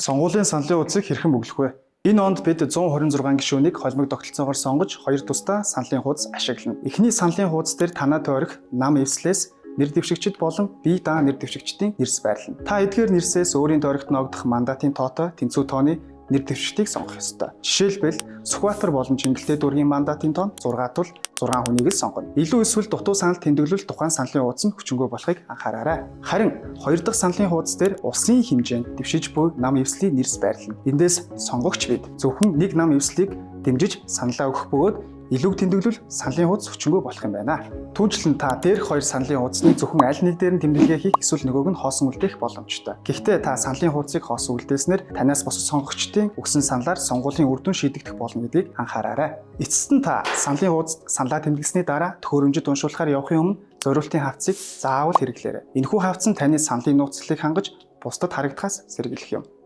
Сонгуулийн саналын хуудсыг хэрхэн бөглөх вэ? Энэ онд бид 126 гишүүнийг холбог тогтолцоогоор сонгож, хоёр тусдаа саналын хуудас ашиглана. Эхний саналын хуудас дээр танаа тойрох нам эвслээс нэр дэвшигчид болон бие даа нэр дэвшигчдийн нэрс байрлана. Та эдгээр нэрсээс өөрийн тойрогт ногдох мандатын тоотой тэнцүү тооны нэр дэвшигчдийг сонгох ёстой. Жишээлбэл Сүхбаатар болон Чингэлтэй дүүргийн мандатын тоон 6 тул 6 хүнийг л сонгоно. Илүү эсвэл дутуу санал тэмдэглэл тухайн саналын хуудас нь хүчингүй болохыг анхаараарай. Харин хоёр дахь саналын хуудас дээр улсын хэмжээнд дэвшиж буй нам эвслийн нэрс байрлана. Эндээс сонгогч бид зөвхөн нэг нам эвслийг дэмжиж саналаа өгөх бөгөөд илүү тэмдэглэл саналын хуудас хүчингүй болох юм байна. Түүнчлэн та дээрх хоёр саналын хуудасны зөвхөн аль нэг дээр нь тэмдэглэгээ хийх эсвэл нөгөөг нь хоосон үлдээх боломжтой. Гэхдээ та саналын хуудасыг хоосон үлдээснээр танаас бусад сонгогчдын өгсөн саналаар сонгуулийн үр дүн шийдэгдэх болно гэдгийг анхаараарай. Эцэст нь та саналын хуудасд саналаа тэмдэглэсний дараа төхөөрөмжөд уншуулахаар явахын өмнө зориултын хавцыг заавал хэрэглээрэй. Энэхүү хавц нь таны саналын нууцлалыг хангаж бусдад харагдахаас сэргийлэх юм.